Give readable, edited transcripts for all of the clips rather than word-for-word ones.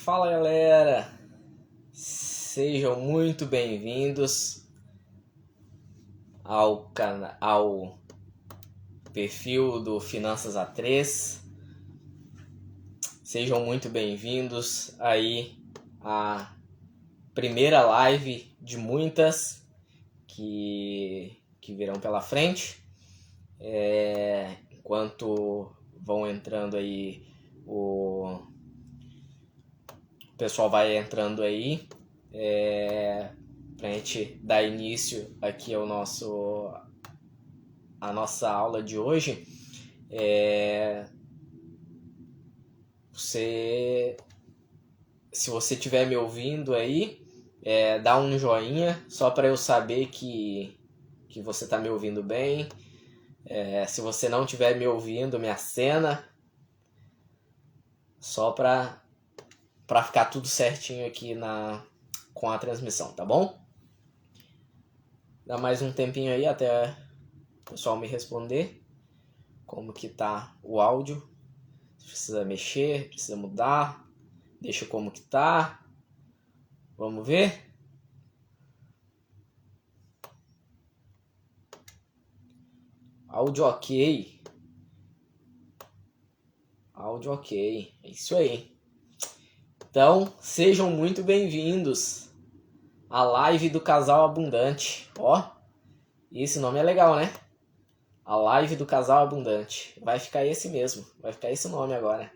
Fala galera, sejam muito bem-vindos ao perfil do Finanças A3. Sejam muito bem-vindos aí à primeira live de muitas que virão pela frente. Enquanto vão entrando aí, o pessoal vai entrando aí, pra gente dar início aqui a nossa aula de hoje. Se você estiver me ouvindo aí, dá um joinha só para eu saber que você está me ouvindo bem. Se você não estiver me ouvindo, me acena, só para ficar tudo certinho aqui com a transmissão, tá bom? Dá mais um tempinho aí até o pessoal me responder como que tá o áudio. Se precisa mexer, precisa mudar, deixa como que tá. Vamos ver? Áudio ok. Áudio ok. É isso aí. Então, sejam muito bem-vindos à live do Casal Abundante. Ó, esse nome é legal, né? A live do Casal Abundante. Vai ficar esse mesmo. Vai ficar esse nome agora.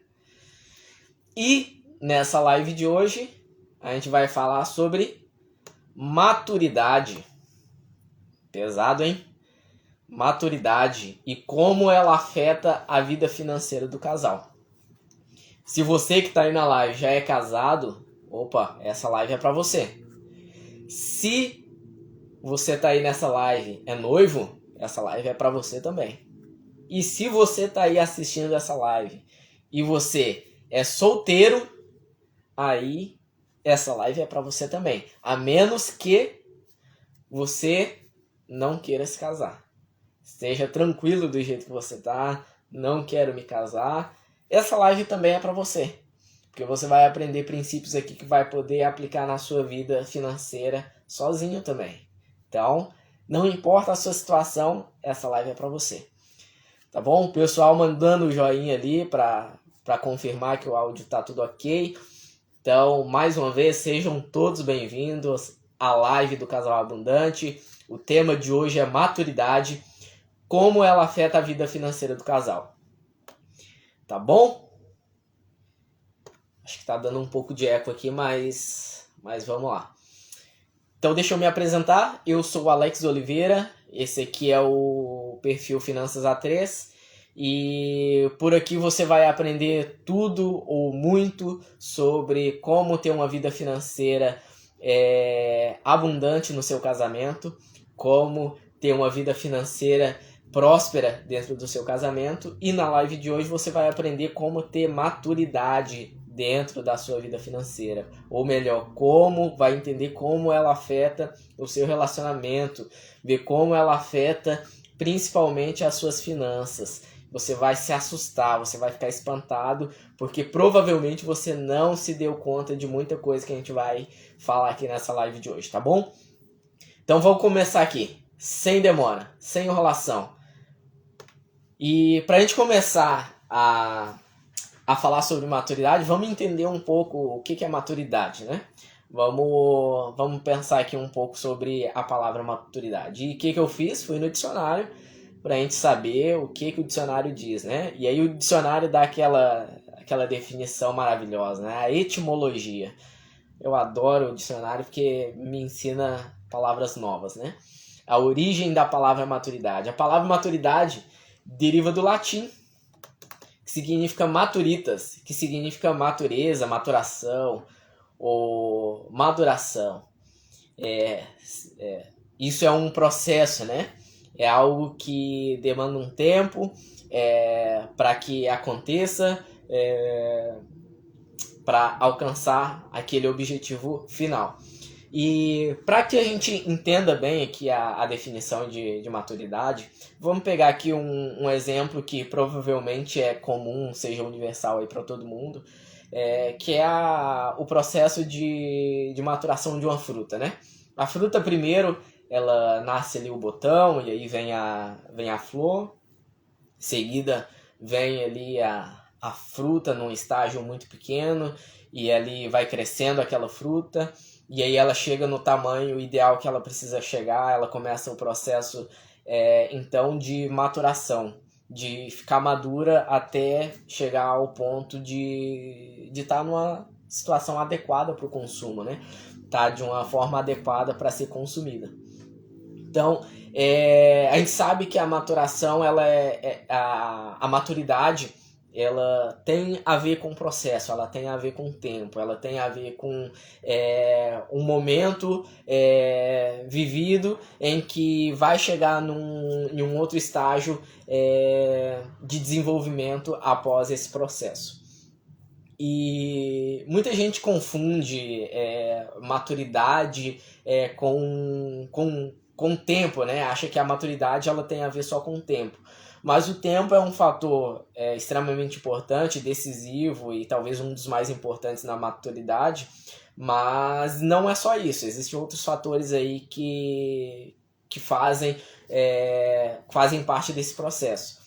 E nessa live de hoje, a gente vai falar sobre maturidade. Pesado, hein? Maturidade e como ela afeta a vida financeira do casal. Se você que está aí na live já é casado, opa, essa live é para você. Se você está aí nessa live é noivo, essa live é para você também. E se você está aí assistindo essa live e você é solteiro, aí essa live é para você também. A menos que você não queira se casar. Esteja tranquilo do jeito que você tá, não quero me casar. Essa live também é para você, porque você vai aprender princípios aqui que vai poder aplicar na sua vida financeira sozinho também. Então, não importa a sua situação, essa live é para você. Tá bom? O pessoal mandando o joinha ali para confirmar que o áudio tá tudo ok. Então, mais uma vez, sejam todos bem-vindos à live do Casal Abundante. O tema de hoje é maturidade, como ela afeta a vida financeira do casal. Tá bom? Acho que tá dando um pouco de eco aqui, mas vamos lá. Então deixa eu me apresentar. Eu sou o Alex Oliveira. Esse aqui é o perfil Finanças A3. E por aqui você vai aprender tudo ou muito sobre como ter uma vida financeira abundante no seu casamento, como ter uma vida financeira próspera dentro do seu casamento. E na live de hoje você vai aprender como ter maturidade dentro da sua vida financeira, ou melhor, vai entender como ela afeta o seu relacionamento, ver como ela afeta principalmente as suas finanças. Você vai se assustar, você vai ficar espantado, porque provavelmente você não se deu conta de muita coisa que a gente vai falar aqui nessa live de hoje, tá bom? Então vamos começar aqui, sem demora, sem enrolação. E para a gente começar a falar sobre maturidade, vamos entender um pouco o que é maturidade, né? Vamos pensar aqui um pouco sobre a palavra maturidade. E o que eu fiz? Fui no dicionário para a gente saber o que o dicionário diz, né? E aí o dicionário dá aquela definição maravilhosa, né? A etimologia. Eu adoro o dicionário porque me ensina palavras novas, né? A origem da palavra maturidade. A palavra maturidade deriva do latim, que significa maturitas, que significa natureza, maturação ou maduração. Isso é um processo, né? É algo que demanda um tempo para que aconteça, para alcançar aquele objetivo final. E para que a gente entenda bem aqui a definição de maturidade, vamos pegar aqui um exemplo que provavelmente é comum, seja universal aí para todo mundo, que é o processo de maturação de uma fruta, né? A fruta primeiro, ela nasce ali o botão, e aí vem a flor, em seguida vem ali a fruta num estágio muito pequeno, e ali vai crescendo aquela fruta, e aí ela chega no tamanho ideal que ela precisa chegar, ela começa o processo então de maturação, de ficar madura até chegar ao ponto de estar numa situação adequada para o consumo, né? Tá de uma forma adequada para ser consumida. Então, a gente sabe que a maturação, a maturidade, ela tem a ver com o processo, ela tem a ver com o tempo, ela tem a ver com um momento vivido em que vai chegar em um outro estágio de desenvolvimento após esse processo. E muita gente confunde maturidade com o tempo, né? Acha que a maturidade ela tem a ver só com o tempo. Mas o tempo é um fator extremamente importante, decisivo e talvez um dos mais importantes na maturidade. Mas não é só isso. Existem outros fatores aí que fazem parte desse processo.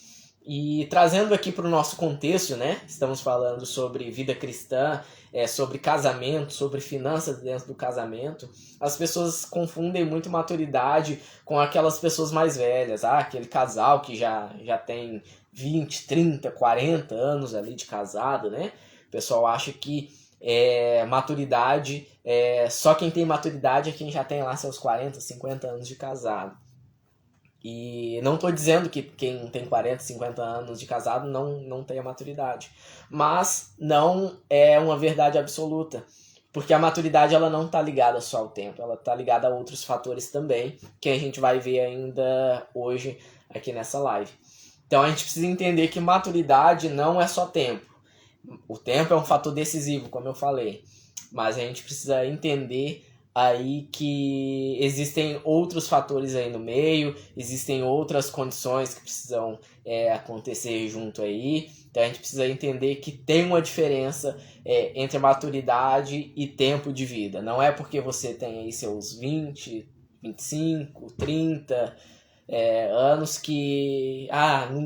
E trazendo aqui para o nosso contexto, né? Estamos falando sobre vida cristã, sobre casamento, sobre finanças dentro do casamento. As pessoas confundem muito maturidade com aquelas pessoas mais velhas. Aquele casal que já tem 20, 30, 40 anos ali de casado, né? O pessoal acha que maturidade, só quem tem maturidade é quem já tem lá seus 40, 50 anos de casado. E não estou dizendo que quem tem 40, 50 anos de casado não tenha maturidade. Mas não é uma verdade absoluta. Porque a maturidade ela não está ligada só ao tempo. Ela está ligada a outros fatores também, que a gente vai ver ainda hoje aqui nessa live. Então a gente precisa entender que maturidade não é só tempo. O tempo é um fator decisivo, como eu falei. Mas a gente precisa entender aí que existem outros fatores aí no meio, existem outras condições que precisam acontecer junto aí. Então a gente precisa entender que tem uma diferença entre maturidade e tempo de vida. Não é porque você tem aí seus 20, 25, 30 anos que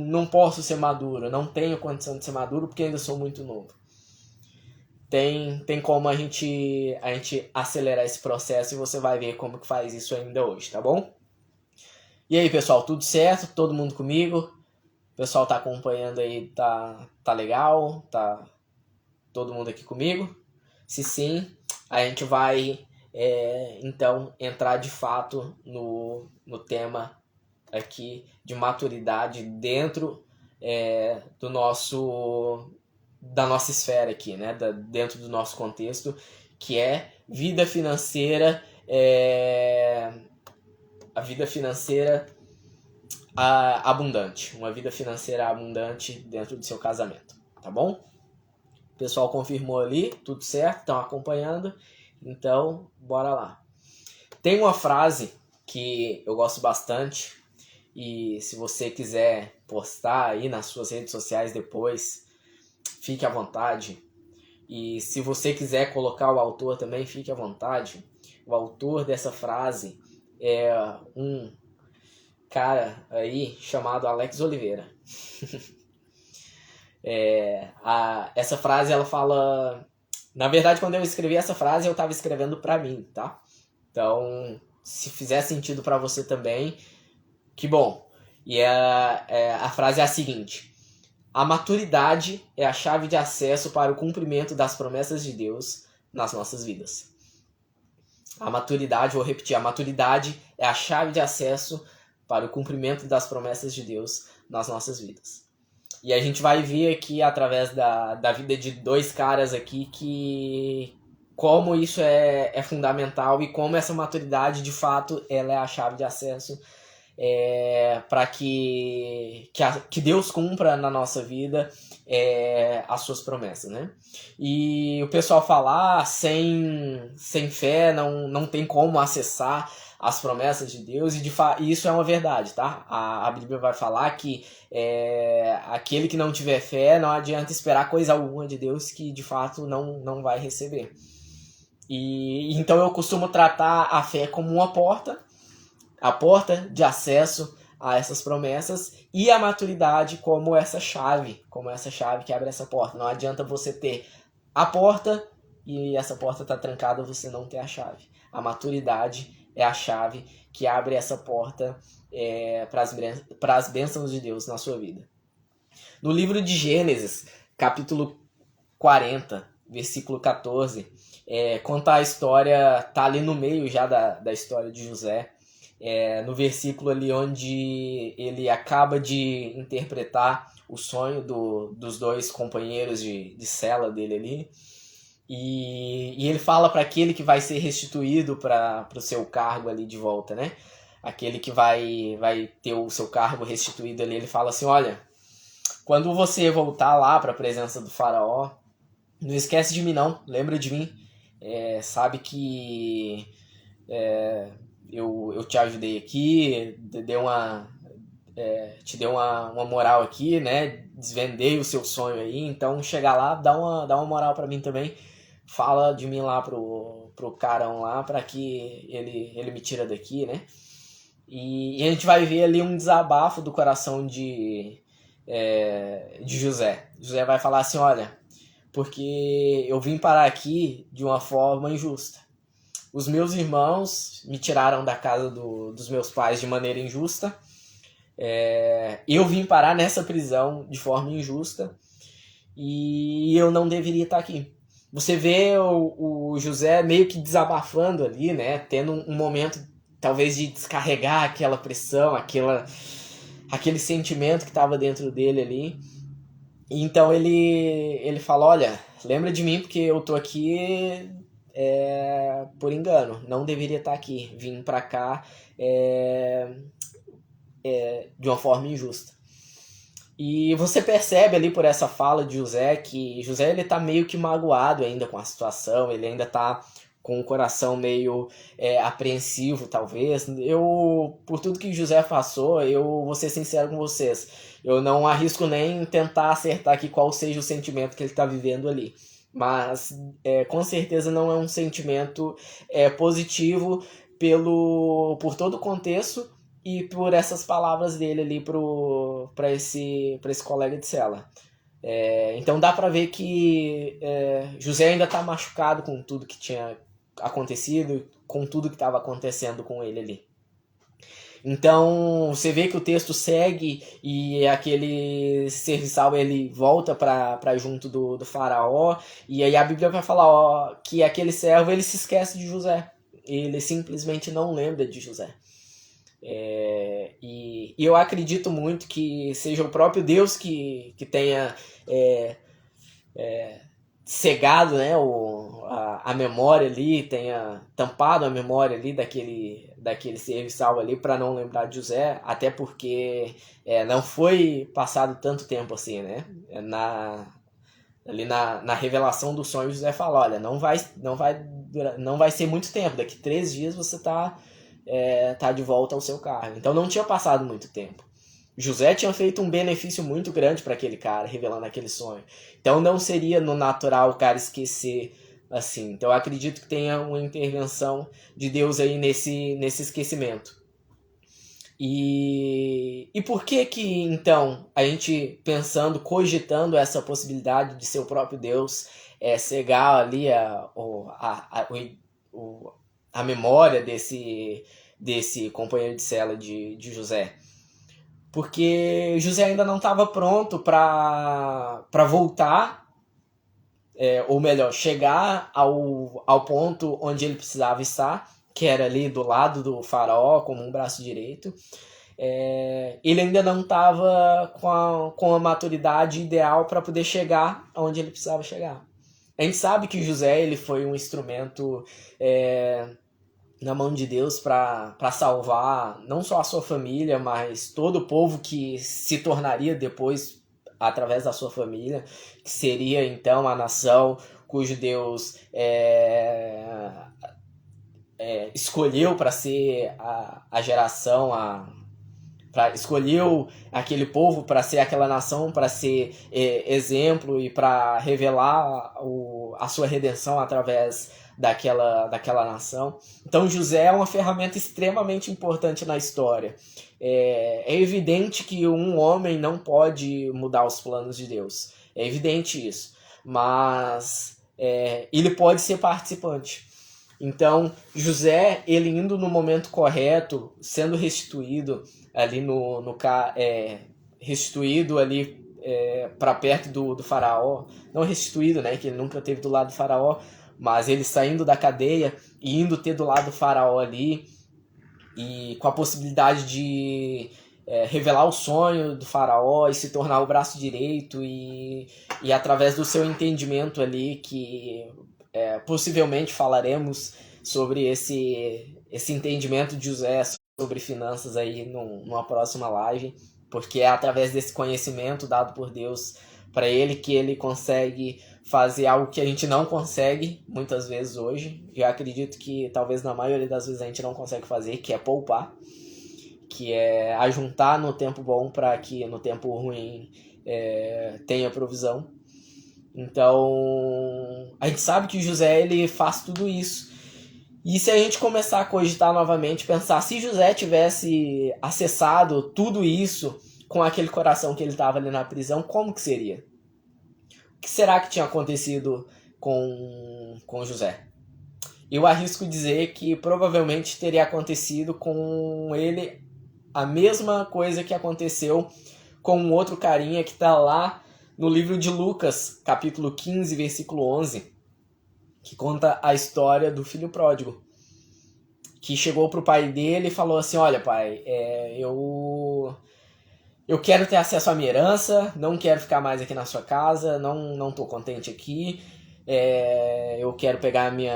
não posso ser maduro, não tenho condição de ser maduro porque ainda sou muito novo. Tem como a gente acelerar esse processo e você vai ver como que faz isso ainda hoje, tá bom? E aí, pessoal, tudo certo? Todo mundo comigo? O pessoal tá acompanhando aí, tá legal? Tá todo mundo aqui comigo? Se sim, a gente vai então entrar de fato no tema aqui de maturidade dentro da nossa esfera aqui, né? Dentro do nosso contexto, que é vida financeira, a vida financeira abundante, uma vida financeira abundante dentro do seu casamento, tá bom? O pessoal confirmou ali, tudo certo, estão acompanhando, então bora lá. Tem uma frase que eu gosto bastante, e se você quiser postar aí nas suas redes sociais depois, fique à vontade. E se você quiser colocar o autor também, fique à vontade. O autor dessa frase é um cara aí chamado Alex Oliveira. Essa frase ela fala... Na verdade, quando eu escrevi essa frase, eu estava escrevendo para mim, tá? Então, se fizer sentido para você também, que bom. E a frase é a seguinte: a maturidade é a chave de acesso para o cumprimento das promessas de Deus nas nossas vidas. A maturidade, vou repetir, a maturidade é a chave de acesso para o cumprimento das promessas de Deus nas nossas vidas. E a gente vai ver aqui, através da vida de dois caras aqui, que como isso é fundamental e como essa maturidade, de fato, ela é a chave de acesso para que Deus cumpra na nossa vida as suas promessas, né? E o pessoal fala, sem fé não tem como acessar as promessas de Deus, e isso é uma verdade, tá? A Bíblia vai falar que aquele que não tiver fé, não adianta esperar coisa alguma de Deus que de fato não vai receber. E então eu costumo tratar a fé como uma porta, a porta de acesso a essas promessas, e a maturidade como essa chave que abre essa porta. Não adianta você ter a porta e essa porta está trancada, você não ter a chave. A maturidade é a chave que abre essa porta para as bênçãos de Deus na sua vida. No livro de Gênesis, capítulo 40, versículo 14, conta a história, tá ali no meio já da história de José, no versículo ali onde ele acaba de interpretar o sonho dos dois companheiros de cela dele ali, e ele fala para aquele que vai ser restituído para o seu cargo ali de volta, né? Aquele que vai ter o seu cargo restituído ali, ele fala assim, olha, quando você voltar lá para a presença do faraó, não esquece de mim não, lembra de mim, sabe que eu te ajudei aqui, te dei uma moral aqui, né? Desvendei o seu sonho aí, então chega lá, dá uma moral para mim também, fala de mim lá pro carão lá, para que ele me tira daqui, né? E a gente vai ver ali um desabafo do coração de José. José vai falar assim, olha, porque eu vim parar aqui de uma forma injusta. Os meus irmãos me tiraram da casa dos meus pais de maneira injusta. Eu vim parar nessa prisão de forma injusta e eu não deveria estar aqui. Você vê o José meio que desabafando ali, né? Tendo um momento talvez de descarregar aquela pressão, aquele sentimento que estava dentro dele ali. Então ele fala, olha, lembra de mim porque eu tô aqui por engano, não deveria estar aqui, vim pra cá de uma forma injusta. E você percebe ali por essa fala de José que José ele tá meio que magoado ainda com a situação, ele ainda tá com o coração meio apreensivo, talvez. Por tudo que José passou, eu vou ser sincero com vocês, eu não arrisco nem tentar acertar aqui qual seja o sentimento que ele está vivendo ali. Mas com certeza não é um sentimento positivo por todo o contexto e por essas palavras dele ali para esse colega de cela. Então dá para ver que José ainda está machucado com tudo que tinha acontecido, com tudo que estava acontecendo com ele ali. Então você vê que o texto segue e aquele serviçal ele volta para junto do faraó, e aí a Bíblia vai falar que aquele servo ele se esquece de José, ele simplesmente não lembra de José. E eu acredito muito que seja o próprio Deus que tenha cegado, né, a memória ali, tenha tampado a memória ali daquele serviçal ali para não lembrar de José, até porque não foi passado tanto tempo assim, né? Ali na revelação do sonho, José fala, olha, não vai ser muito tempo, daqui 3 dias você tá de volta ao seu cargo. Então não tinha passado muito tempo. José tinha feito um benefício muito grande para aquele cara, revelando aquele sonho. Então não seria no natural o cara esquecer assim. Então eu acredito que tenha uma intervenção de Deus aí nesse esquecimento. E por que então, a gente pensando, cogitando essa possibilidade de ser o próprio Deus cegar ali a memória desse companheiro de cela de José? Porque José ainda não estava pronto para voltar, ou melhor, chegar ao ponto onde ele precisava estar, que era ali do lado do faraó, como um braço direito. Ele ainda não estava com a maturidade ideal para poder chegar onde ele precisava chegar. A gente sabe que José ele foi um instrumento na mão de Deus para salvar não só a sua família, mas todo o povo que se tornaria depois através da sua família, que seria então a nação cujo Deus escolheu para ser a geração, escolheu aquele povo para ser aquela nação, para ser exemplo e para revelar a sua redenção através daquela nação. Então José é uma ferramenta extremamente importante na história. É evidente que um homem não pode mudar os planos de Deus. É evidente isso. Mas ele pode ser participante. Então, José, ele indo no momento correto, sendo restituído ali restituído ali para perto do faraó, não restituído, né, que ele nunca teve do lado do faraó, mas ele saindo da cadeia e indo ter do lado do faraó ali, e com a possibilidade de revelar o sonho do faraó e se tornar o braço direito, e através do seu entendimento ali, que possivelmente falaremos sobre esse entendimento de José sobre finanças aí numa próxima live, porque é através desse conhecimento dado por Deus para ele que ele consegue fazer algo que a gente não consegue muitas vezes hoje. Eu acredito que talvez na maioria das vezes a gente não consegue fazer, que é poupar, que é ajuntar no tempo bom para que no tempo ruim tenha provisão. Então, a gente sabe que José ele faz tudo isso. E se a gente começar a cogitar novamente, pensar, se José tivesse acessado tudo isso com aquele coração que ele estava ali na prisão, como que seria? O que será que tinha acontecido com José? Eu arrisco dizer que provavelmente teria acontecido com ele a mesma coisa que aconteceu com um outro carinha que está lá no livro de Lucas, capítulo 15, versículo 11, que conta a história do filho pródigo, que chegou pro pai dele e falou assim, olha pai, eu quero ter acesso à minha herança, não quero ficar mais aqui na sua casa, não tô contente aqui, eu quero pegar meu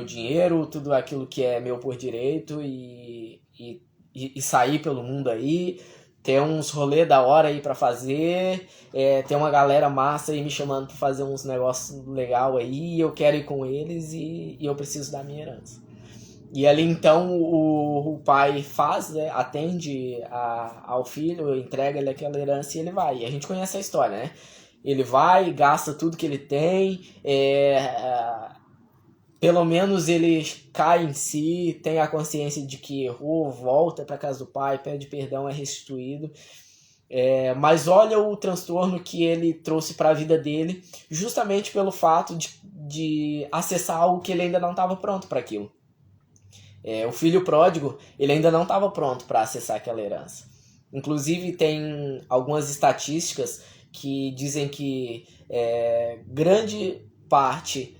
dinheiro, tudo aquilo que é meu por direito e sair pelo mundo aí, ter uns rolê da hora aí pra fazer, ter uma galera massa aí me chamando pra fazer uns negócios legal aí, eu quero ir com eles e eu preciso da minha herança. E ali então o pai faz, né, atende ao filho, entrega ele aquela herança e ele vai. E a gente conhece a história, né? Ele vai, gasta tudo que ele tem, pelo menos ele cai em si, tem a consciência de que errou, volta para casa do pai, pede perdão, é restituído. Mas olha o transtorno que ele trouxe para a vida dele, justamente pelo fato de acessar algo que ele ainda não estava pronto para aquilo. O filho pródigo, ele ainda não estava pronto para acessar aquela herança. Inclusive tem algumas estatísticas que dizem que grande parte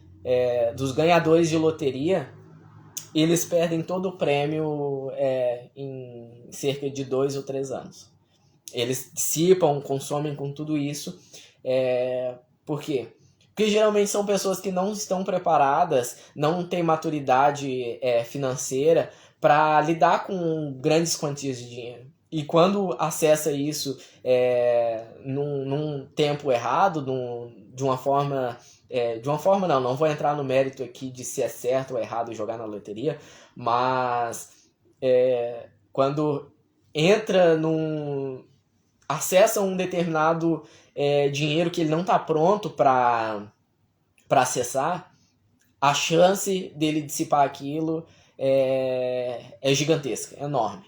dos ganhadores de loteria, eles perdem todo o prêmio em cerca de 2 ou 3 anos. Eles dissipam, consomem com tudo isso. Por quê? Porque geralmente são pessoas que não estão preparadas, não têm maturidade financeira para lidar com grandes quantias de dinheiro. E quando acessa isso num tempo errado, de uma forma não vou entrar no mérito aqui de se é certo ou errado jogar na loteria, mas quando acessa um determinado dinheiro que ele não está pronto para acessar, a chance dele dissipar aquilo é gigantesca, é enorme.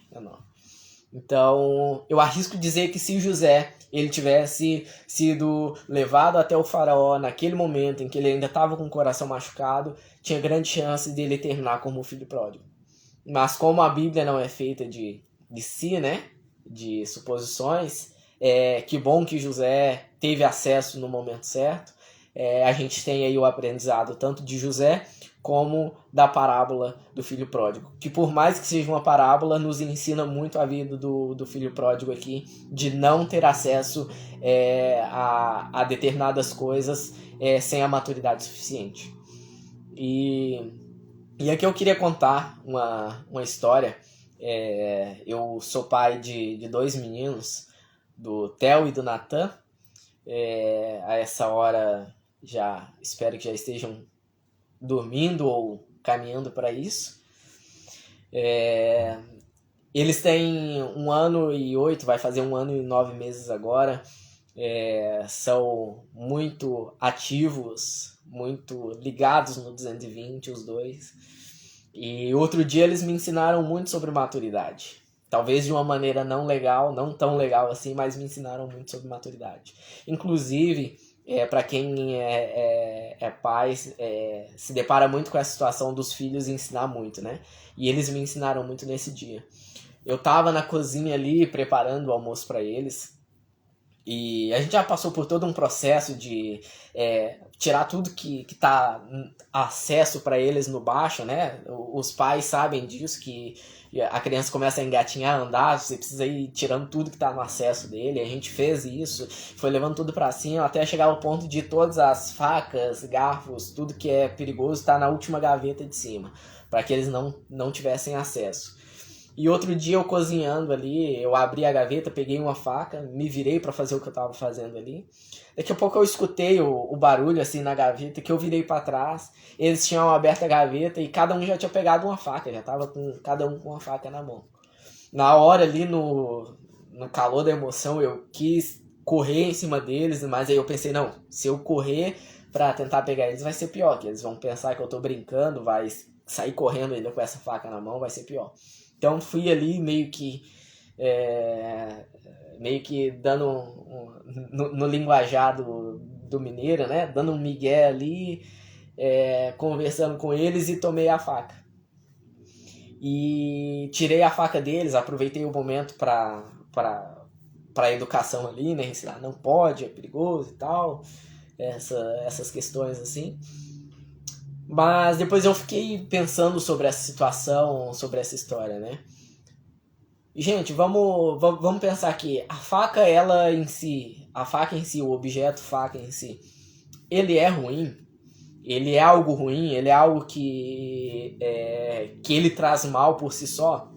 Então, eu arrisco dizer que se José ele tivesse sido levado até o faraó naquele momento em que ele ainda estava com o coração machucado, tinha grande chance dele terminar como o filho pródigo. Mas como a Bíblia não é feita de si, né, de suposições, que bom que José teve acesso no momento certo. A gente tem aí o aprendizado tanto de José como da parábola do filho pródigo, que por mais que seja uma parábola, nos ensina muito a vida do filho pródigo aqui, de não ter acesso a determinadas coisas sem a maturidade suficiente. E aqui eu queria contar uma história. Eu sou pai de 2 meninos, do Theo e do Natan. A essa hora já espero que já estejam dormindo ou caminhando para isso. Eles têm 1 ano e 8, vai fazer 1 ano e 9 meses agora. São muito ativos, muito ligados no 220, os dois. E outro dia eles me ensinaram muito sobre maturidade. Talvez de uma maneira não legal, não tão legal assim, mas me ensinaram muito sobre maturidade. Inclusive, para quem é pai, se depara muito com essa situação dos filhos ensinar muito, né? E eles me ensinaram muito nesse dia. Eu tava na cozinha ali preparando o almoço para eles. E a gente já passou por todo um processo de tirar tudo que tá acesso para eles no baixo, né? Os pais sabem disso, que a criança começa a engatinhar, a andar, você precisa ir tirando tudo que tá no acesso dele. A gente fez isso, foi levando tudo para cima, até chegar ao ponto de todas as facas, garfos, tudo que é perigoso tá na última gaveta de cima, para que eles não tivessem acesso. E outro dia eu cozinhando ali, eu abri a gaveta, peguei uma faca, me virei para fazer o que eu tava fazendo ali. Daqui a pouco eu escutei o barulho assim na gaveta, que eu virei para trás. Eles tinham aberto a gaveta e cada um já tinha pegado uma faca, já tava com cada um com uma faca na mão. Na hora ali, no calor da emoção, eu quis correr em cima deles, mas aí eu pensei, não, se eu correr para tentar pegar eles vai ser pior, que eles vão pensar que eu tô brincando, vai sair correndo ainda com essa faca na mão, vai ser pior. Então fui ali meio que dando no linguajar do mineiro, né? Dando um migué ali, conversando com eles e tomei a faca. E tirei a faca deles, aproveitei o momento para a educação ali, né? Ensinar, não pode, é perigoso e tal, essas questões assim. Mas depois eu fiquei pensando sobre essa situação, sobre essa história, né? Gente, vamos pensar aqui. A faca, em si, o objeto faca em si, ele é ruim? Ele é algo ruim? Ele é algo que ele traz mal por si só?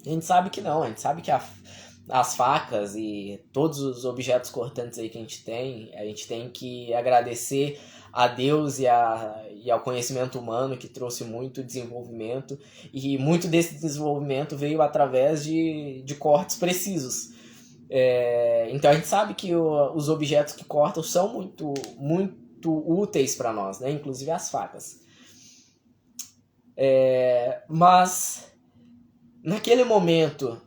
A gente sabe que não. A gente sabe que as facas e todos os objetos cortantes aí que a gente tem que agradecer a Deus e ao conhecimento humano, que trouxe muito desenvolvimento, e muito desse desenvolvimento veio através de cortes precisos. Então a gente sabe que os objetos que cortam são muito, muito úteis para nós, né? Inclusive as facas. Mas naquele momento,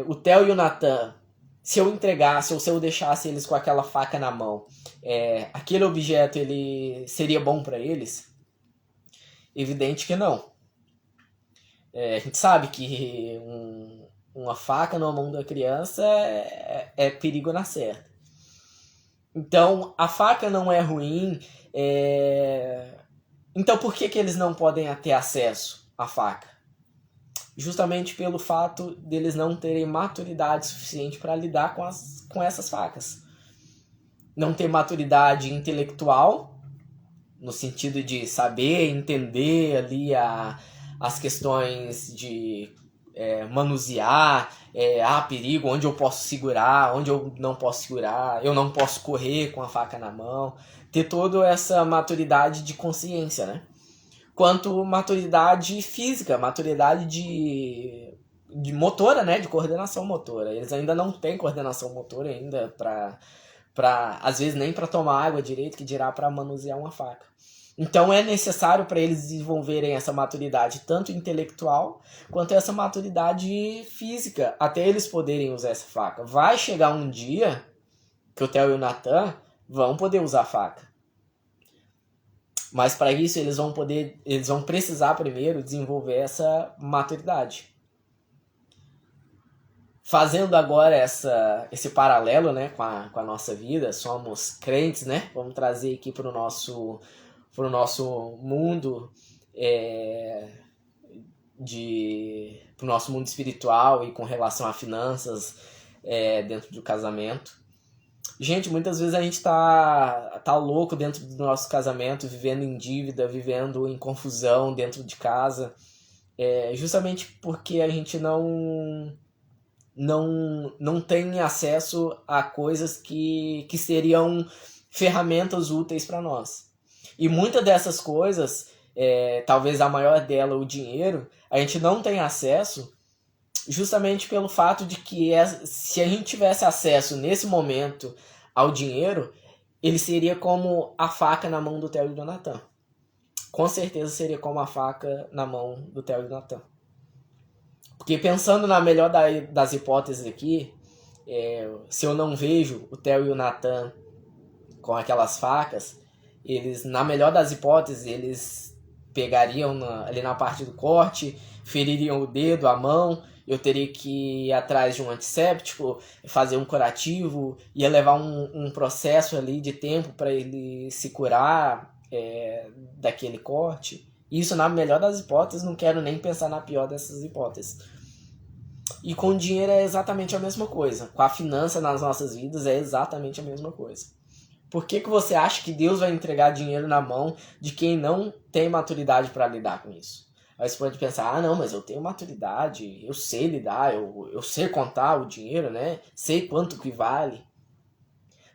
o Theo e o Nathan, se eu entregasse ou se eu deixasse eles com aquela faca na mão, aquele objeto ele seria bom para eles? Evidente que não. A gente sabe que uma faca na mão da criança é perigo na certa. Então, a faca não é ruim. Então, por que eles não podem ter acesso à faca? Justamente pelo fato deles não terem maturidade suficiente para lidar com essas facas. Não ter maturidade intelectual, no sentido de saber, entender ali as questões de manusear, perigo, onde eu posso segurar, onde eu não posso segurar, eu não posso correr com a faca na mão. Ter toda essa maturidade de consciência, né? Quanto maturidade física, maturidade de motora, né? De coordenação motora. Eles ainda não têm coordenação motora ainda às vezes nem para tomar água direito, que dirá para manusear uma faca. Então é necessário para eles desenvolverem essa maturidade tanto intelectual quanto essa maturidade física, até eles poderem usar essa faca. Vai chegar um dia que o Theo e o Nathan vão poder usar a faca. Mas para isso eles vão precisar primeiro desenvolver essa maturidade. Fazendo agora esse paralelo, né, com a nossa vida, somos crentes, né? Vamos trazer aqui para o nosso mundo, pro nosso mundo espiritual e com relação a finanças dentro do casamento. Gente, muitas vezes a gente tá louco dentro do nosso casamento, vivendo em dívida, vivendo em confusão dentro de casa, justamente porque a gente não tem acesso a coisas que seriam ferramentas úteis para nós. E muitas dessas coisas talvez a maior dela, o dinheiro, a gente não tem acesso justamente pelo fato de que se a gente tivesse acesso nesse momento ao dinheiro, ele seria como a faca na mão do Theo e do Natan. Com certeza seria como a faca na mão do Theo e do Natan. Porque pensando na melhor das hipóteses aqui, se eu não vejo o Theo e o Natan com aquelas facas, eles, na melhor das hipóteses, eles pegariam ali na parte do corte, feririam o dedo, a mão, eu teria que ir atrás de um antisséptico, fazer um curativo, ia levar um processo ali de tempo para ele se curar daquele corte. Isso na melhor das hipóteses, não quero nem pensar na pior dessas hipóteses. E com o dinheiro é exatamente a mesma coisa. Com a finança nas nossas vidas é exatamente a mesma coisa. Por que você acha que Deus vai entregar dinheiro na mão de quem não tem maturidade para lidar com isso? Aí você pode pensar, não, mas eu tenho maturidade, eu sei lidar, eu sei contar o dinheiro, né? Sei quanto que vale.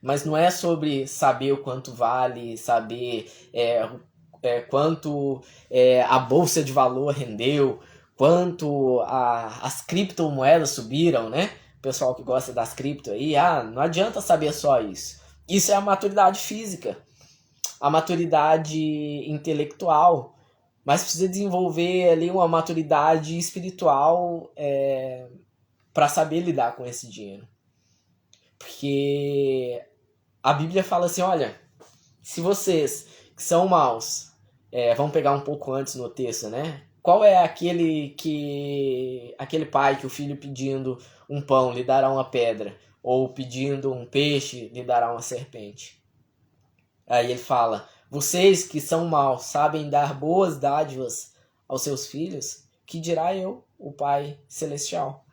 Mas não é sobre saber o quanto vale, saber quanto a bolsa de valor rendeu, quanto as criptomoedas subiram, né? O pessoal que gosta das cripto aí, não adianta saber só isso. Isso é a maturidade física, a maturidade intelectual, mas precisa desenvolver ali uma maturidade espiritual para saber lidar com esse dinheiro. Porque a Bíblia fala assim, olha, se vocês que são maus, vamos pegar um pouco antes no texto, né? Qual é aquele pai que o filho pedindo um pão lhe dará uma pedra, ou pedindo um peixe lhe dará uma serpente? Aí ele fala, vocês que são maus sabem dar boas dádivas aos seus filhos, que dirá eu, o Pai Celestial?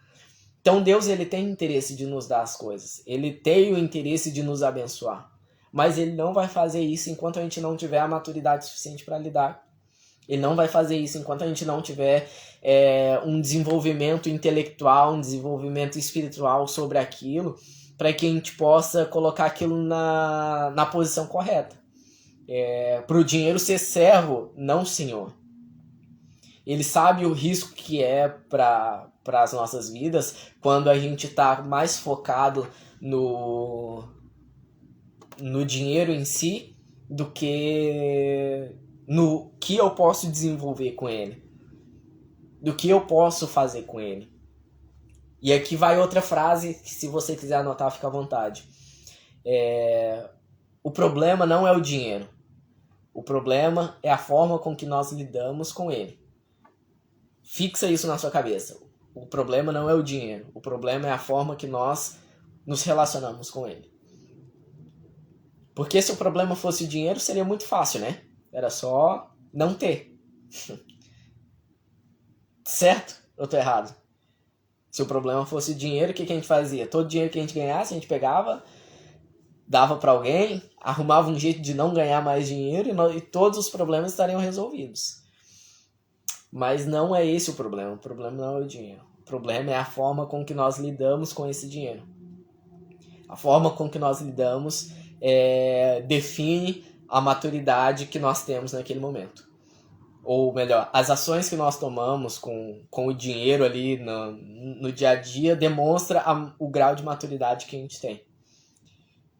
Então Deus, ele tem interesse de nos dar as coisas, ele tem o interesse de nos abençoar, mas ele não vai fazer isso enquanto a gente não tiver a maturidade suficiente para lidar. Ele não vai fazer isso enquanto a gente não tiver um desenvolvimento intelectual, um desenvolvimento espiritual sobre aquilo, para que a gente possa colocar aquilo na posição correta. Para o dinheiro ser servo, não senhor. Ele sabe o risco que é para as nossas vidas quando a gente está mais focado no dinheiro em si do que no que eu posso desenvolver com ele, do que eu posso fazer com ele. E aqui vai outra frase que, se você quiser anotar, fica à vontade. O problema não é o dinheiro. O problema é a forma com que nós lidamos com ele. Fixa isso na sua cabeça. O problema não é o dinheiro. O problema é a forma que nós nos relacionamos com ele. Porque se o problema fosse o dinheiro, seria muito fácil, né? Era só não ter. Certo? Ou tô errado? Se o problema fosse o dinheiro, o que a gente fazia? Todo dinheiro que a gente ganhasse, a gente pegava, dava para alguém, arrumava um jeito de não ganhar mais dinheiro e todos os problemas estariam resolvidos. Mas não é esse o problema. O problema não é o dinheiro. O problema é a forma com que nós lidamos com esse dinheiro. A forma com que nós lidamos define a maturidade que nós temos naquele momento. Ou melhor, as ações que nós tomamos com o dinheiro ali no dia a dia demonstra o grau de maturidade que a gente tem.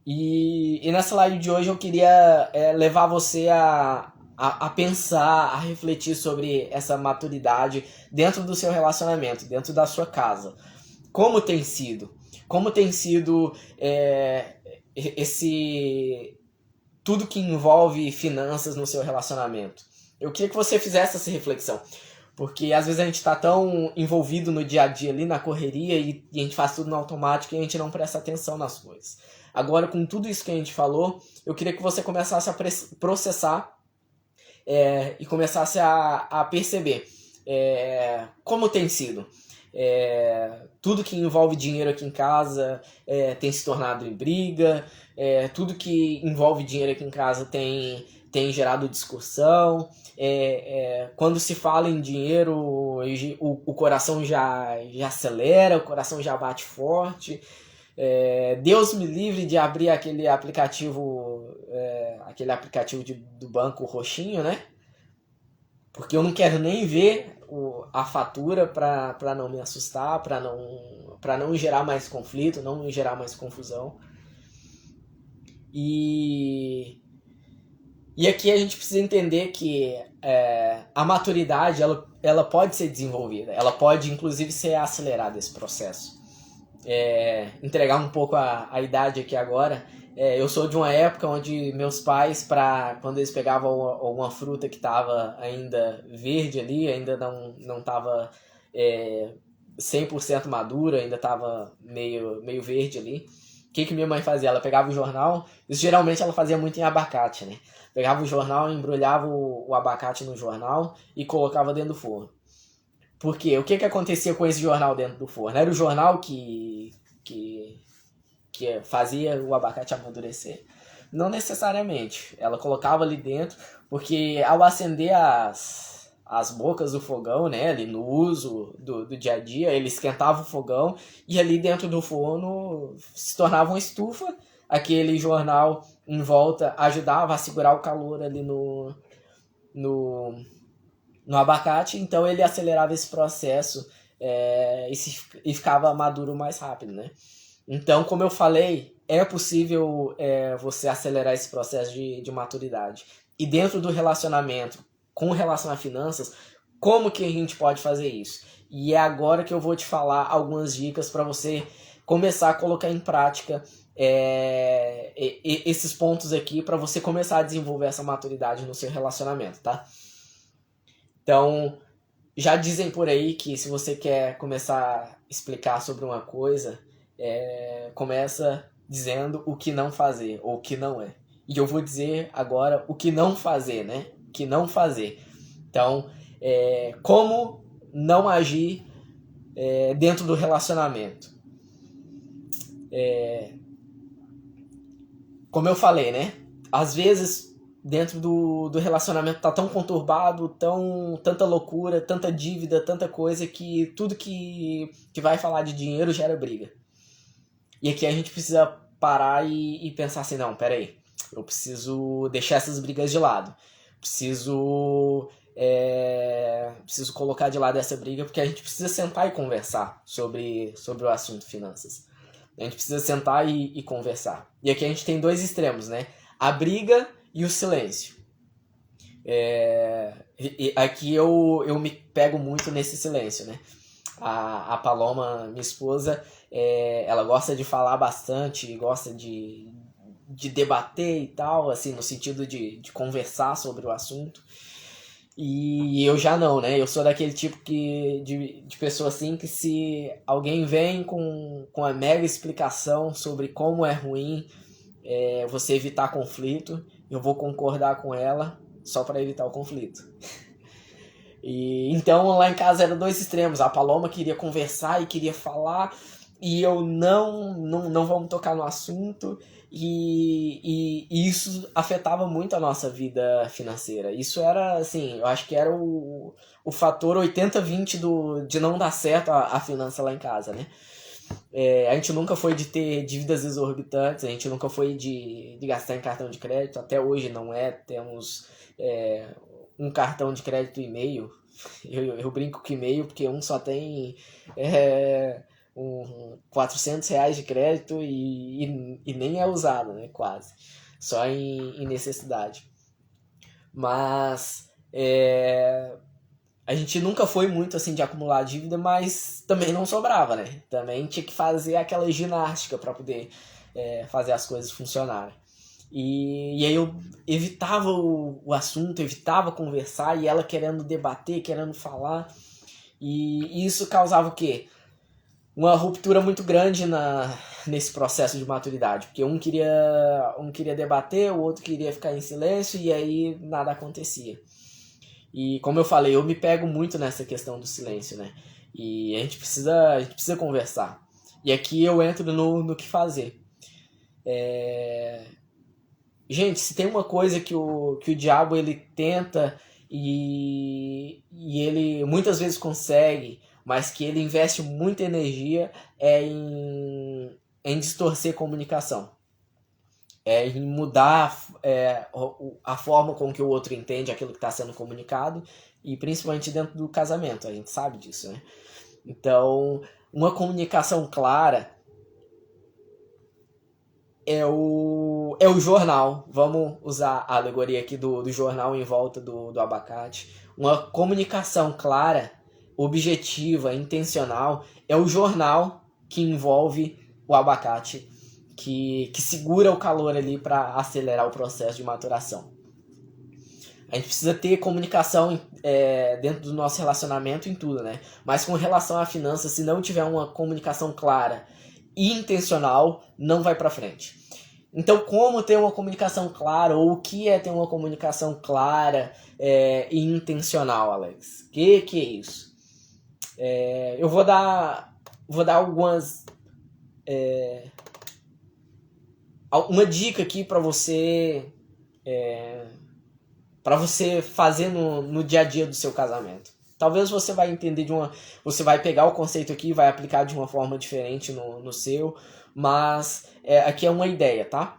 E nessa live de hoje eu queria levar você a pensar, a refletir sobre essa maturidade dentro do seu relacionamento, dentro da sua casa. Como tem sido? Como tem sido tudo que envolve finanças no seu relacionamento? Eu queria que você fizesse essa reflexão, porque às vezes a gente está tão envolvido no dia a dia ali, na correria, e a gente faz tudo no automático e a gente não presta atenção nas coisas. Agora, com tudo isso que a gente falou, eu queria que você começasse a processar e começasse a perceber como tem sido. Tudo que envolve dinheiro aqui em casa tem se tornado em briga, tudo que envolve dinheiro aqui em casa tem gerado discussão. Quando se fala em dinheiro, o coração já acelera, o coração já bate forte. Deus me livre de abrir aquele aplicativo do banco roxinho, né? Porque eu não quero nem ver a fatura para não me assustar, para não gerar mais conflito, não gerar mais confusão. E aqui a gente precisa entender que a maturidade ela pode ser desenvolvida, ela pode inclusive ser acelerada esse processo. Entregar um pouco a idade aqui agora, eu sou de uma época onde meus pais, quando eles pegavam alguma fruta que estava ainda verde ali, ainda não estava 100% madura, ainda estava meio verde ali, o que minha mãe fazia? Ela pegava o jornal, isso geralmente ela fazia muito em abacate, né? Pegava o jornal, embrulhava o abacate no jornal e colocava dentro do forno. Por quê? O que acontecia com esse jornal dentro do forno? Era o jornal que fazia o abacate amadurecer? Não necessariamente. Ela colocava ali dentro, porque ao acender as bocas do fogão, né, ali no uso do dia a dia, ele esquentava o fogão e ali dentro do forno se tornava uma estufa. Aquele jornal em volta ajudava a segurar o calor ali no abacate, então ele acelerava esse processo e ficava maduro mais rápido, né? Então, como eu falei, é possível você acelerar esse processo de maturidade. E dentro do relacionamento, com relação a finanças, como que a gente pode fazer isso? E é agora que eu vou te falar algumas dicas para você começar a colocar em prática esses pontos aqui para você começar a desenvolver essa maturidade no seu relacionamento, tá? Então, já dizem por aí que se você quer começar a explicar sobre uma coisa, começa dizendo o que não fazer, ou o que não é. E eu vou dizer agora o que não fazer, né? O que não fazer. Então, como não agir dentro do relacionamento. Como eu falei, né? Às vezes, dentro do relacionamento tá tão conturbado, tanta loucura, tanta dívida, tanta coisa, que tudo que vai falar de dinheiro gera briga. E aqui a gente precisa parar e pensar assim, não, peraí, eu preciso deixar essas brigas de lado. Preciso colocar de lado essa briga, porque a gente precisa sentar e conversar sobre o assunto finanças. A gente precisa sentar e conversar. E aqui a gente tem dois extremos, né? A briga e o silêncio. E aqui eu me pego muito nesse silêncio, né? A Paloma, minha esposa, ela gosta de falar bastante, gosta de debater e tal, assim, no sentido de conversar sobre o assunto. E eu já não, né? Eu sou daquele tipo de pessoa assim que se alguém vem com a mega explicação sobre como é ruim você evitar conflito, eu vou concordar com ela só para evitar o conflito. E então lá em casa eram dois extremos. A Paloma queria conversar e queria falar, e eu não vamos tocar no assunto. E isso afetava muito a nossa vida financeira. Isso era, assim, eu acho que era o fator 80-20 de não dar certo a finança lá em casa, né? A gente nunca foi de ter dívidas exorbitantes, a gente nunca foi de gastar em cartão de crédito, até hoje não é. Temos um cartão de crédito e meio. Eu brinco que meio, porque um só tem 400 reais de crédito e nem é usado, né? Quase. Só em necessidade. Mas a gente nunca foi muito assim de acumular dívida, mas também não sobrava, né? Também tinha que fazer aquela ginástica para poder fazer as coisas funcionarem. E aí eu evitava o assunto, evitava conversar, e ela querendo debater, querendo falar. E isso causava o quê? Uma ruptura muito grande nesse processo de maturidade. Porque um queria debater, o outro queria ficar em silêncio, e aí nada acontecia. E como eu falei, eu me pego muito nessa questão do silêncio, né? E a gente precisa conversar. E aqui eu entro no que fazer. Gente, se tem uma coisa que o diabo ele tenta e ele muitas vezes consegue, mas que ele investe muita energia, em distorcer a comunicação. em mudar a forma com que o outro entende aquilo que está sendo comunicado, e principalmente dentro do casamento, a gente sabe disso, né? Então, uma comunicação clara é o jornal. Vamos usar a alegoria aqui do jornal em volta do abacate. Uma comunicação clara, objetiva, intencional, é o jornal que envolve o abacate, que segura o calor ali para acelerar o processo de maturação. A gente precisa ter comunicação dentro do nosso relacionamento em tudo, né? Mas com relação à finança, se não tiver uma comunicação clara e intencional, não vai para frente. Então, como ter uma comunicação clara, ou o que é ter uma comunicação clara e intencional, Alex? Que é isso? Eu vou dar algumas... uma dica aqui para você fazer no dia a dia do seu casamento. Talvez você vai entender você vai pegar o conceito aqui e vai aplicar de uma forma diferente no seu, mas aqui é uma ideia, tá?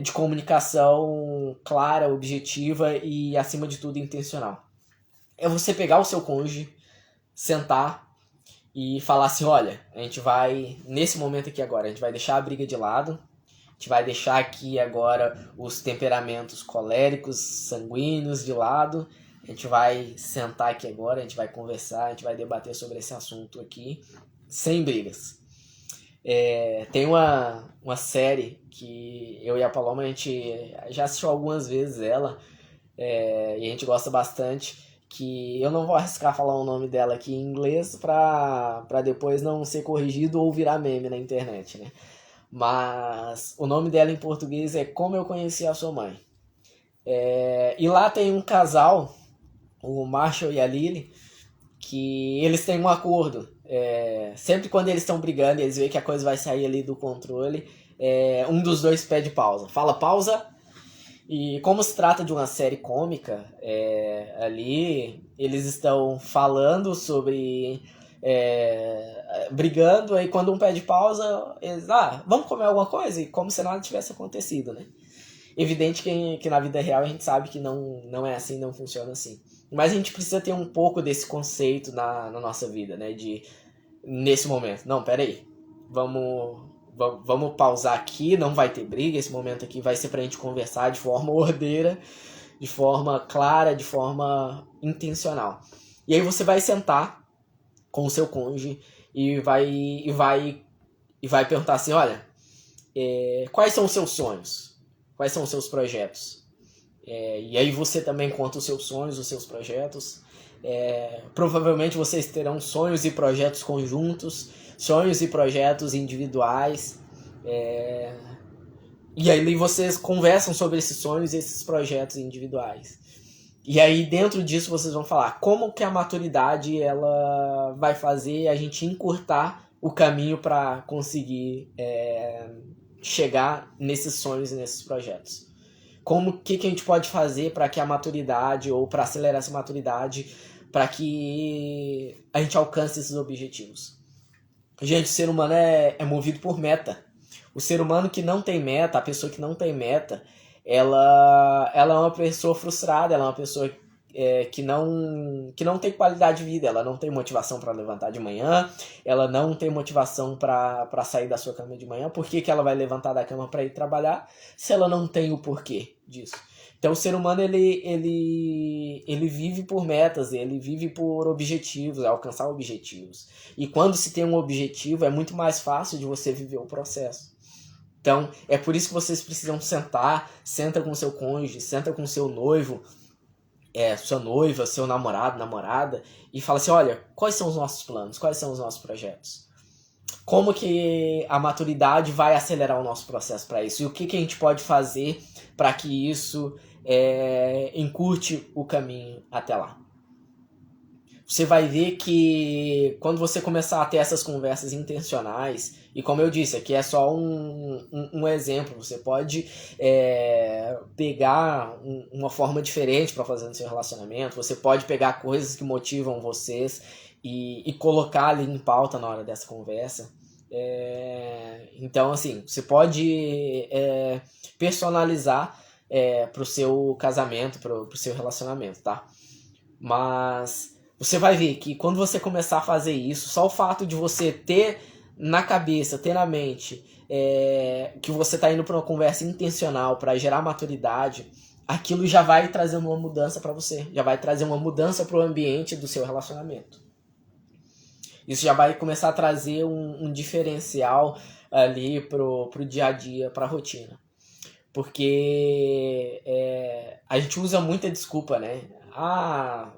De comunicação clara, objetiva e, acima de tudo, intencional. É você pegar o seu cônjuge, sentar e falar assim, olha, a gente vai, nesse momento aqui agora, a gente vai deixar a briga de lado, a gente vai deixar aqui agora os temperamentos coléricos, sanguíneos de lado, a gente vai sentar aqui agora, a gente vai conversar, a gente vai debater sobre esse assunto aqui, sem brigas. Tem uma série que eu e a Paloma, a gente já assistiu algumas vezes ela, e a gente gosta bastante, que eu não vou arriscar falar o nome dela aqui em inglês pra depois não ser corrigido ou virar meme na internet, né? Mas o nome dela em português é Como Eu Conheci a Sua Mãe. E lá tem um casal, o Marshall e a Lily, que eles têm um acordo. Sempre quando eles estão brigando e eles veem que a coisa vai sair ali do controle, um dos dois pede pausa. Fala pausa. E como se trata de uma série cômica, ali eles estão falando sobre... brigando, aí quando um pede pausa, eles, vamos comer alguma coisa? E como se nada tivesse acontecido, né? Evidente que na vida real a gente sabe que não é assim, não funciona assim. Mas a gente precisa ter um pouco desse conceito na nossa vida, né? Nesse momento, não, peraí, vamos pausar aqui, não vai ter briga, esse momento aqui vai ser pra gente conversar de forma ordeira, de forma clara, de forma intencional. E aí você vai sentar com o seu cônjuge e vai perguntar assim, olha, quais são os seus sonhos? Quais são os seus projetos? E aí você também conta os seus sonhos, os seus projetos. Provavelmente vocês terão sonhos e projetos conjuntos, sonhos e projetos individuais. E aí vocês conversam sobre esses sonhos e esses projetos individuais. E aí dentro disso vocês vão falar como que a maturidade ela vai fazer a gente encurtar o caminho para conseguir chegar nesses sonhos e nesses projetos. Como que a gente pode fazer para que a maturidade, ou para acelerar essa maturidade, para que a gente alcance esses objetivos. Gente, o ser humano é movido por meta. O ser humano que não tem meta, a pessoa que não tem meta, ela é uma pessoa frustrada, ela é uma pessoa que não tem qualidade de vida, ela não tem motivação para levantar de manhã, ela não tem motivação para sair da sua cama de manhã. Por que ela vai levantar da cama para ir trabalhar se ela não tem o porquê disso? Então o ser humano ele vive por metas, ele vive por objetivos, alcançar objetivos. E quando se tem um objetivo é muito mais fácil de você viver o processo. Então é por isso que vocês precisam senta com seu cônjuge, senta com seu noivo, sua noiva, seu namorado, namorada, e fala assim, olha, quais são os nossos planos, quais são os nossos projetos? Como que a maturidade vai acelerar o nosso processo para isso? E o que a gente pode fazer para que isso encurte o caminho até lá? Você vai ver que quando você começar a ter essas conversas intencionais, e como eu disse, aqui é só um exemplo, você pode pegar uma forma diferente para fazer no seu relacionamento, você pode pegar coisas que motivam vocês e colocar ali em pauta na hora dessa conversa. Então, assim, você pode personalizar pro seu casamento, pro seu relacionamento, tá? Mas você vai ver que quando você começar a fazer isso, só o fato de você ter na cabeça, ter na mente que você está indo para uma conversa intencional para gerar maturidade, aquilo já vai trazer uma mudança para você, já vai trazer uma mudança para o ambiente do seu relacionamento. Isso já vai começar a trazer um diferencial ali pro dia a dia, para a rotina. Porque a gente usa muita desculpa, né? A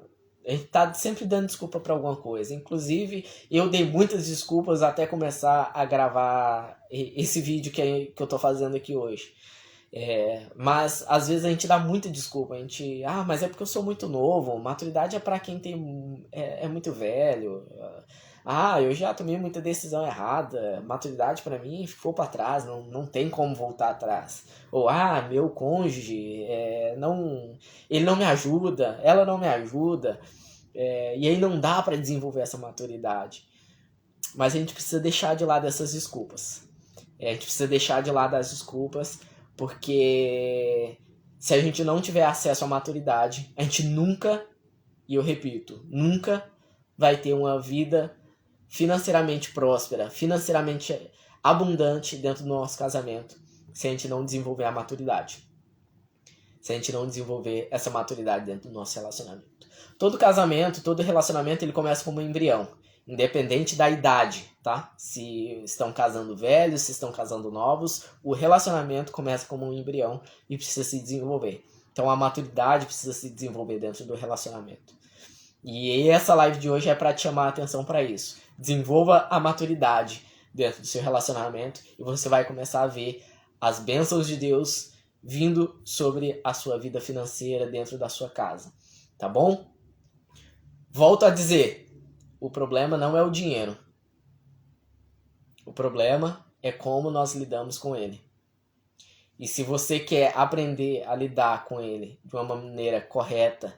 gente tá sempre dando desculpa para alguma coisa. Inclusive, eu dei muitas desculpas até começar a gravar esse vídeo que eu tô fazendo aqui hoje. Mas às vezes a gente dá muita desculpa. A gente, mas é porque eu sou muito novo. Maturidade é para quem é muito velho. Eu já tomei muita decisão errada. Maturidade para mim ficou para trás, não tem como voltar atrás. Ou meu cônjuge ele não me ajuda, ela não me ajuda. E aí não dá para desenvolver essa maturidade. Mas a gente precisa deixar de lado essas desculpas. A gente precisa deixar de lado as desculpas, porque se a gente não tiver acesso à maturidade, a gente nunca, e eu repito, nunca vai ter uma vida financeiramente próspera, financeiramente abundante dentro do nosso casamento, se a gente não desenvolver a maturidade. Se a gente não desenvolver essa maturidade dentro do nosso relacionamento. Todo casamento, todo relacionamento, ele começa como um embrião, independente da idade, tá? Se estão casando velhos, se estão casando novos, o relacionamento começa como um embrião e precisa se desenvolver. Então a maturidade precisa se desenvolver dentro do relacionamento. E essa live de hoje é para te chamar a atenção para isso. Desenvolva a maturidade dentro do seu relacionamento e você vai começar a ver as bênçãos de Deus vindo sobre a sua vida financeira dentro da sua casa. Tá bom? Volto a dizer, o problema não é o dinheiro. O problema é como nós lidamos com ele. E se você quer aprender a lidar com ele de uma maneira correta,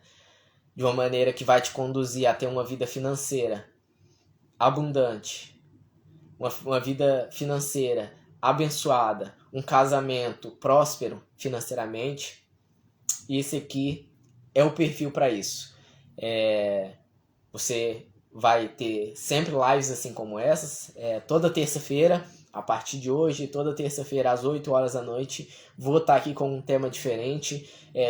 de uma maneira que vai te conduzir a ter uma vida financeira abundante, uma vida financeira abençoada, um casamento próspero financeiramente, esse aqui é o perfil para isso. Você vai ter sempre lives assim como essas, toda terça-feira, a partir de hoje, toda terça-feira às 8 horas da noite, vou estar aqui com um tema diferente,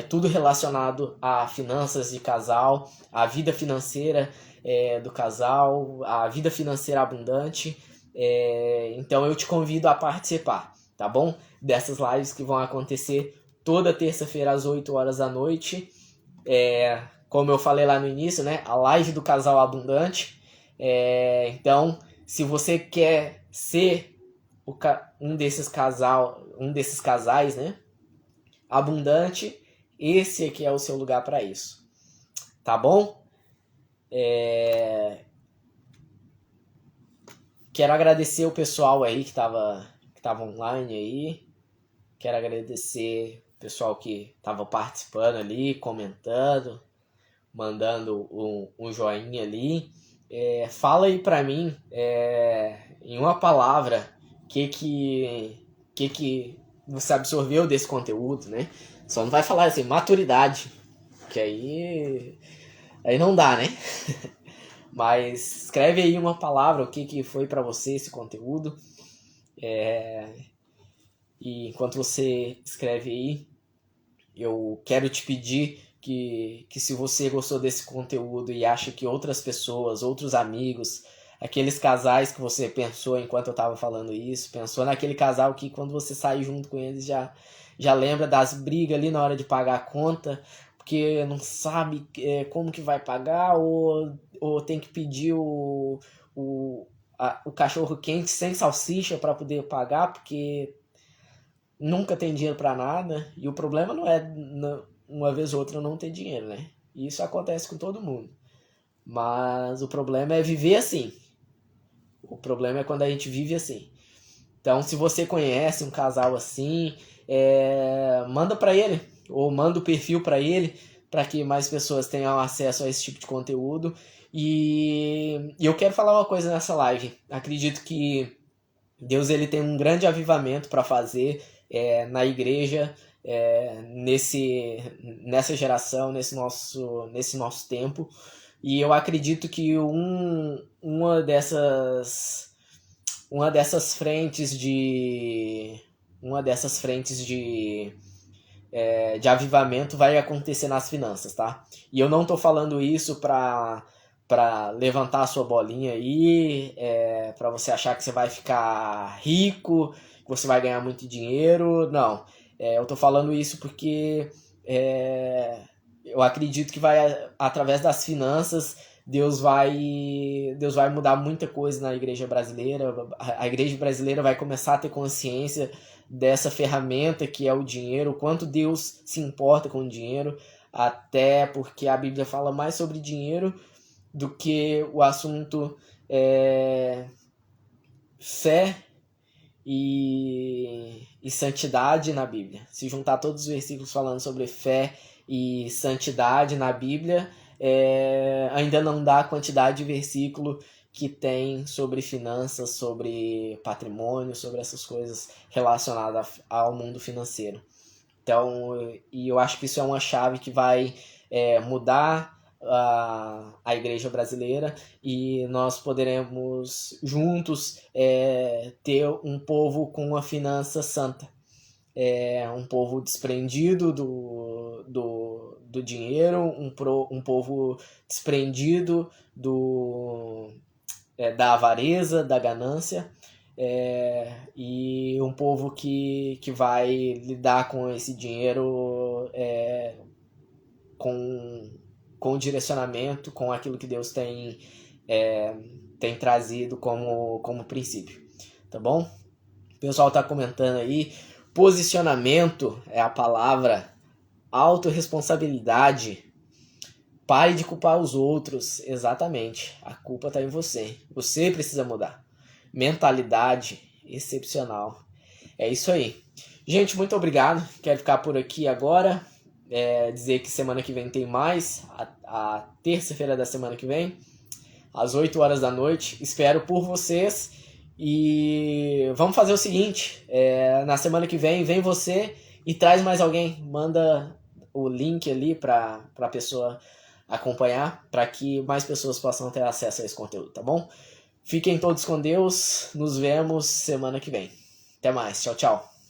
tudo relacionado a finanças de casal, a vida financeira do casal, a vida financeira abundante. Então eu te convido a participar, tá bom? Dessas lives que vão acontecer toda terça-feira às 8 horas da noite. Como eu falei lá no início, né? A live do casal abundante. Então, se você quer ser um desses casais, né? Abundante, esse aqui é o seu lugar para isso. Tá bom? Quero agradecer o pessoal aí que tava online aí. Quero agradecer o pessoal que tava participando ali, comentando, mandando um joinha ali. Fala aí pra mim, em uma palavra, o que você absorveu desse conteúdo, né? Só não vai falar assim, maturidade, que aí não dá, né? Mas escreve aí uma palavra, o que foi pra você esse conteúdo. E enquanto você escreve aí, eu quero te pedir que se você gostou desse conteúdo e acha que outras pessoas, outros amigos, aqueles casais que você pensou enquanto eu estava falando isso, pensou naquele casal que quando você sai junto com eles já lembra das brigas ali na hora de pagar a conta, porque não sabe como que vai pagar ou tem que pedir o cachorro quente sem salsicha para poder pagar, porque nunca tem dinheiro para nada. E o problema não é uma vez ou outra não ter dinheiro, né? Isso acontece com todo mundo. Mas o problema é viver assim. O problema é quando a gente vive assim. Então, se você conhece um casal assim, manda para ele, ou manda o perfil para ele, para que mais pessoas tenham acesso a esse tipo de conteúdo. E eu quero falar uma coisa nessa live. Acredito que Deus ele tem um grande avivamento para fazer na igreja, nessa geração, nesse nosso tempo. E eu acredito que uma dessas frentes de avivamento vai acontecer nas finanças, tá? E eu não tô falando isso para levantar a sua bolinha aí, para você achar que você vai ficar rico, que você vai ganhar muito dinheiro. Não, eu tô falando isso porque eu acredito que através das finanças, Deus vai mudar muita coisa na igreja brasileira. A igreja brasileira vai começar a ter consciência dessa ferramenta que é o dinheiro, o quanto Deus se importa com o dinheiro, até porque a Bíblia fala mais sobre dinheiro do que o assunto fé e santidade na Bíblia. Se juntar todos os versículos falando sobre fé e santidade na Bíblia, ainda não dá a quantidade de versículo que tem sobre finanças, sobre patrimônio, sobre essas coisas relacionadas ao mundo financeiro. Então, e eu acho que isso é uma chave que vai mudar a igreja brasileira, e nós poderemos juntos ter um povo com uma finança santa, um povo desprendido do dinheiro, um povo desprendido da avareza, da ganância, e um povo que vai lidar com esse dinheiro com o direcionamento, com aquilo que Deus tem trazido como princípio. Tá bom? O pessoal está comentando aí. Posicionamento é a palavra. Autorresponsabilidade. Pare de culpar os outros. Exatamente. A culpa está em você. Você precisa mudar. Mentalidade excepcional. É isso aí. Gente, muito obrigado. Quero ficar por aqui agora. Dizer que semana que vem tem mais. A terça-feira da semana que vem, às 8 horas da noite. Espero por vocês. E vamos fazer o seguinte. Na semana que vem você e traz mais alguém. Manda o link ali para a pessoa acompanhar, para que mais pessoas possam ter acesso a esse conteúdo, tá bom? Fiquem todos com Deus. Nos vemos semana que vem. Até mais. Tchau, tchau.